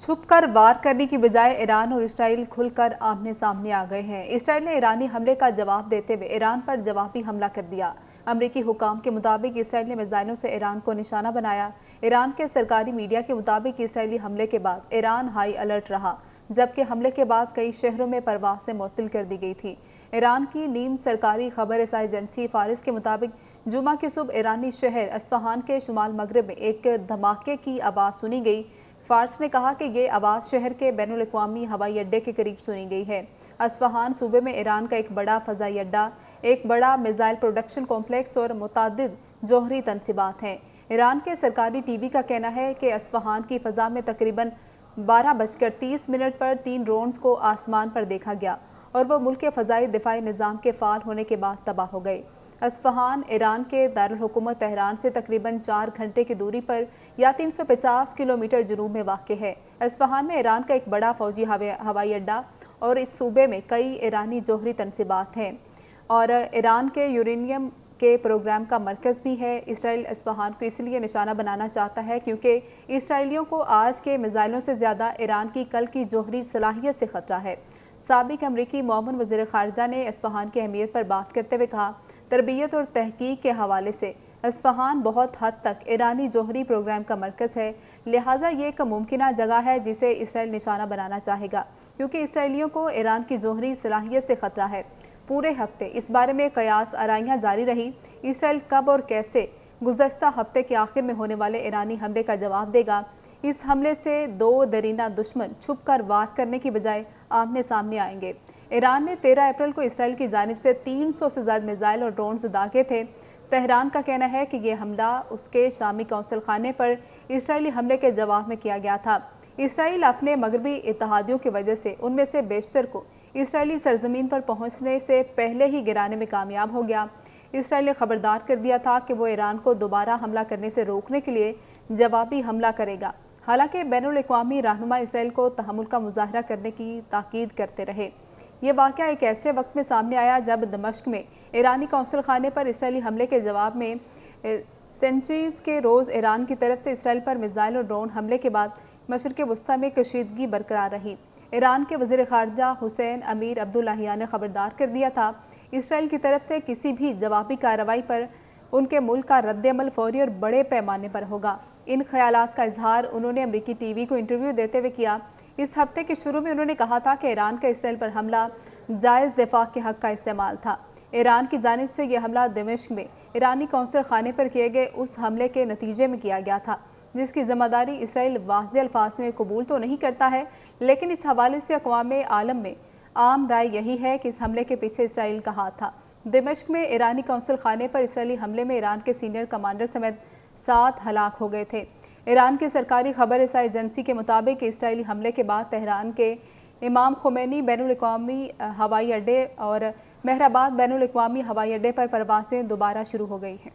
छुप कर वार करने की बजाय ईरान और इसराइल खुलकर आमने सामने आ गए हैं। इसराइल ने ईरानी हमले का जवाब देते हुए ईरान पर जवाबी हमला कर दिया। अमरीकी हुकाम के मुताबिक इसराइल ने मिसाइलों से ईरान को निशाना बनाया। ईरान के सरकारी मीडिया के मुताबिक इसराइली हमले के बाद ईरान हाई अलर्ट रहा, जबकि हमले के बाद कई शहरों में परवासें मुअत्तल कर दी गई थी। ईरान की नीम सरकारी खबर रसाई एजेंसी फारिस के मुताबिक जुमा की सुबह ईरानी शहर अस्फहान के शुमाल मगरब में एक धमाके की आवाज़ सुनी गई। फार्स ने कहा कि ये आवाज़ शहर के बैनुल-अक़वामी हवाई अड्डे के करीब सुनी गई है। अस्फहान सूबे में ईरान का एक बड़ा फ़ज़ाई अड्डा, एक बड़ा मिसाइल प्रोडक्शन कॉम्प्लेक्स और मुतादिद जौहरी तनसीबात हैं। ईरान के सरकारी टीवी का कहना है कि अस्फहान की फ़ज़ा में तकरीबन 12:30 पर 3 ड्रोन्स को आसमान पर देखा गया और वो मुल्क के फ़ज़ाई दिफाई निज़ाम के फ़ाल होने के बाद तबाह हो गए। अस्फहान ईरान के दारुल हुकूमत तेहरान से तकरीबन 4 घंटे की दूरी पर या 350 किलोमीटर जनूब में वाक़ है। अस्फहान में ईरान का एक बड़ा फ़ौजी हवाई अड्डा और इस सूबे में कई ईरानी जौहरी तनसीबात हैं और ईरान के यूरेनियम के प्रोग्राम का मरकज़ भी है। इसराइल अस्फहान को इसलिए निशाना बनाना चाहता है क्योंकि इसराइलियों को आज के मिसाइलों से ज़्यादा ईरान की कल की जौहरी सलाहियत से ख़तरा है। साबिक अमरीकी मुआविन वज़ीर ख़ारिजा ने अस्फहान की अहमियत पर बात करते हुए कहा, तरबियत और तहकीक के हवाले से अस्फहान बहुत हद तक ईरानी जौहरी प्रोग्राम का मरकज़ है, लिहाजा ये एक मुमकिन जगह है जिसे इसराइल निशाना बनाना चाहेगा क्योंकि इसराइलियों को ईरान की जौहरी सलाहियत से ख़तरा है। पूरे हफ्ते इस बारे में कयास आराइयाँ जारी रही। इसराइल कब और कैसे गुज़श्ता हफ्ते के आखिर में होने वाले ईरानी हमले का जवाब देगा। इस हमले से दो दरीना दुश्मन छुप कर वार करने की बजाय आमने सामने आएंगे। ईरान ने 13 अप्रैल को इसराइल की जानिब से 300 से ज़्यादा मिसाइल और ड्रोन्स दागे थे। तेहरान का कहना है कि यह हमला उसके शामी कौंसल खाने पर इसराइली हमले के जवाब में किया गया था। इसराइल अपने मगरबी इत्तेहादियों की वजह से उनमें से बेशतर को इसराइली सरजमीन पर पहुंचने से पहले ही गिराने में कामयाब हो गया। इसराइल ने खबरदार कर दिया था कि वो ईरान को दोबारा हमला करने से रोकने के लिए जवाबी हमला करेगा। हालांकि बैनुल-अक़वामी रहनुमा इसराइल को तहम्मुल का मुजाहरा करने की ताकीद करते रहे। ये वाक़या एक ऐसे वक्त में सामने आया जब दमिश्क में ईरानी कौंसल खाने पर इसराइली हमले के जवाब में सेंचुरीज़ के रोज़ ईरान की तरफ से इसराइल पर मिसाइल और ड्रोन हमले के बाद मशरिक़ वस्ती में कशीदगी बरकरार रही। ईरान के वज़ीर ख़ारिजा हुसैन अमीर अब्दुल्लाहियान ने खबरदार कर दिया था, इसराइल की तरफ से किसी भी जवाबी कार्रवाई पर उनके मुल्क का रद्द-ए-अमल फौरी और बड़े पैमाने पर होगा। इन ख्यालात का इजहार उन्होंने अमरीकी टीवी को इंटरव्यू देते हुए किया। इस हफ्ते के शुरू में उन्होंने कहा था कि ईरान का इसराइल पर हमला जायज़ दिफा के हक़ का इस्तेमाल था। ईरान की जानिब से यह हमला दमिश्क में ईरानी कौंसल खाने पर किए गए उस हमले के नतीजे में किया गया था, जिसकी ज़िम्मेदारी इसराइल वाज़ेह अल्फाज में कबूल तो नहीं करता है, लेकिन इस हवाले से अक़वाम आलम में आम राय यही है कि इस हमले के पीछे इसराइल का हाथ था। दमिश्क में ईरानी कौंसल खाने पर इसराइली हमले में ईरान के सीनियर कमांडर समेत 7 हलाक हो गए थे। ईरान की सरकारी खबर रसाई एजेंसी के मुताबिक इसराइली हमले के बाद तेहरान के इमाम खुमैनी बैनुल-अक़वामी हवाई अड्डे और मेहराबाद बैनुल-अक़वामी हवाई अड्डे पर परवासें दोबारा शुरू हो गई हैं।